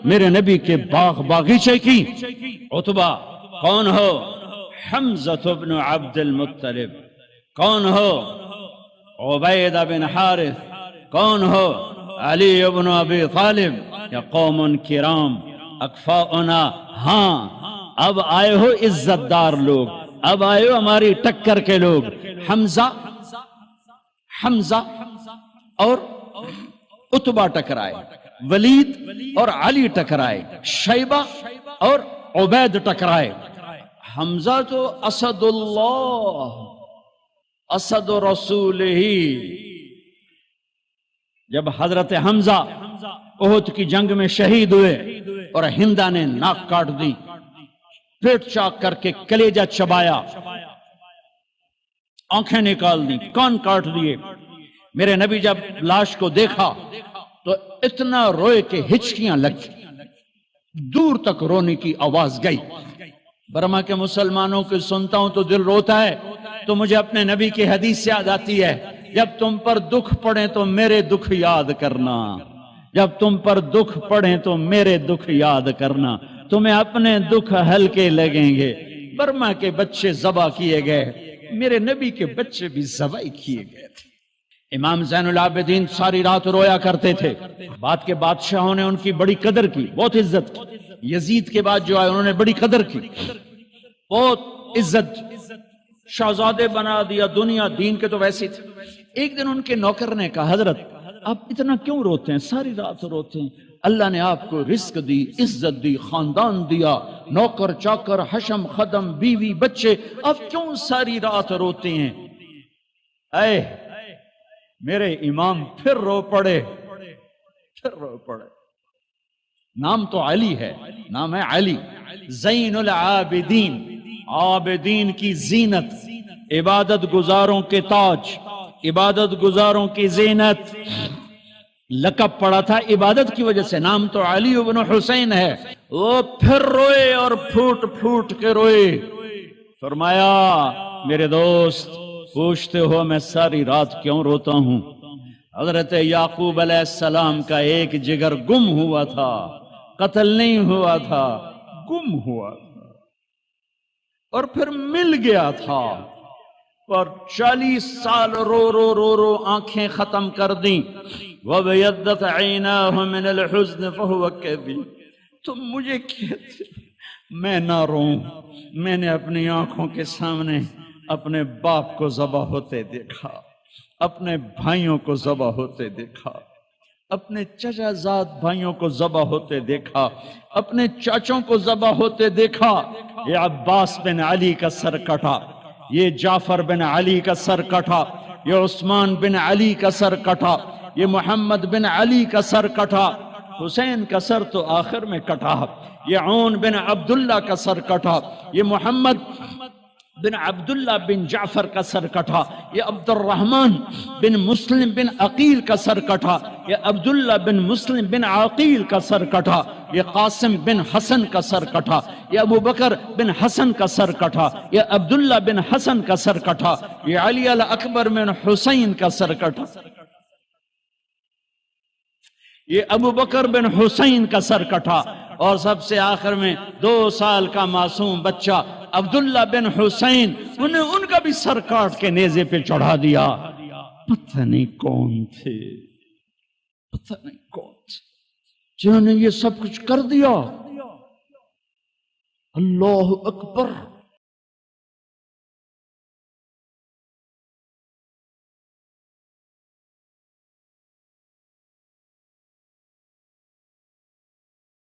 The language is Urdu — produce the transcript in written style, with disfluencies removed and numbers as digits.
میرے نبی کے باغ باغیچے کی. عتبہ کون ہو؟ حمزہ بن عبد المطلب. کون ہو؟ عبیدہ بن حارث. کون ہو؟ علی بن ابی طالب. یا قوم کرام اکفاؤنا. ہاں اب آئے ہو عزت دار لوگ، اب آئے ہو ہماری ٹکر کے لوگ. حمزہ اور عتبہ ٹکرائے، ولید اور علی ٹکرائے، شیبہ اور عبید ٹکرائے. حمزہ تو اسد اللہ، اسد رسول ہی. جب حضرت حمزہ احد کی جنگ میں شہید ہوئے اور ہندہ نے ناک کاٹ دی، پیٹ چاک کر کے کلیجہ چبایا، آنکھیں نکال دی، کان کاٹ دیے، میرے نبی جب لاش کو دیکھا تو اتنا روئے کہ ہچکیاں لگ دور تک رونے کی آواز گئی. برما کے مسلمانوں کو سنتا ہوں تو دل روتا ہے. تو مجھے اپنے نبی کی حدیث یاد آتی ہے، جب تم پر دکھ پڑے تو میرے دکھ یاد کرنا، جب تم پر دکھ پڑے تو میرے دکھ یاد کرنا، تمہیں اپنے دکھ ہلکے لگیں گے. برما کے بچے ذبح کیے گئے، میرے نبی کے بچے بھی ذبح کیے گئے تھے. امام زین العابدین ساری رات رویا کرتے تھے. بعد کے بادشاہوں نے ان کی بڑی قدر کی، بہت عزت کی. یزید کے بعد جو آئے انہوں نے بڑی قدر کی، بہت عزت، شہزادے بنا دیا. دنیا دین کے تو ویسے تھے. ایک دن ان کے نوکر نے کہا، حضرت آپ اتنا کیوں روتے ہیں، ساری رات روتے ہیں؟ اللہ نے آپ کو رزق دی، عزت دی، خاندان دیا، نوکر چاکر، حشم خدم، بیوی بچے، آپ کیوں ساری رات روتے ہیں؟ اے میرے امام پھر رو پڑے، پھر رو پڑے. نام تو علی ہے، نام ہے علی، زین العابدین، عابدین کی زینت، عبادت گزاروں کے تاج، عبادت گزاروں کی زینت. لقب پڑا تھا عبادت کی وجہ سے، نام تو علی بن حسین ہے. وہ پھر روئے اور پھوٹ پھوٹ کے روئے. فرمایا میرے دوست پوچھتے ہو میں ساری رات کیوں روتا ہوں؟ حضرت یعقوب علیہ السلام کا ایک جگر گم ہوا تھا، قتل نہیں ہوا تھا، گم ہوا تھا اور پھر مل گیا تھا، اور 40 سال رو رو رو رو آنکھیں ختم کر دیں. وَبَيَضَّتْ عَيْنَاهُ مِنَ الْحُزْنِ فَهُوَ كَظِيمٌ. تم مجھے کہتے میں نہ روں. میں نے اپنی آنکھوں کے سامنے اپنے باپ کو ذبح ہوتے دیکھا، اپنے بھائیوں کو ذبح ہوتے دیکھا، اپنے چچا زاد بھائیوں کو ذبح ہوتے دیکھا، اپنے چاچوں کو ذبح ہوتے دیکھا. یہ عباس بن علی کا سر کٹا، یہ جعفر بن علی کا سر کٹا، یہ عثمان بن علی کا سر کٹا، یہ محمد بن علی کا سر کٹا. حسین کا سر تو آخر میں کٹا. یہ عون بن عبداللہ کا سر کٹا، یہ محمد بن عبداللہ بن جعفر کا سر کٹا، یہ عبد الرحمن بن مسلم بن عقیل کا سر کٹا، یہ عبداللہ بن مسلم بن عقیل کا سر کٹا، یہ قاسم بن حسن کا سر کٹا، یہ ابو بکر بن حسن کا سر کٹا، یہ عبداللہ بن حسن کا سر کٹا، یہ علی الاکبر بن حسین کا سر کٹا، یہ ابو بکر بن حسین کا سر کٹا. اور سب سے آخر میں 2 سال کا معصوم بچہ عبداللہ بن حسین، ان کا بھی سر کاٹ کے نیزے پہ چڑھا دیا. پتہ نہیں کون تھے، پتہ نہیں کون تھے جنہوں نے یہ سب کچھ کر دیا. اللہ اکبر.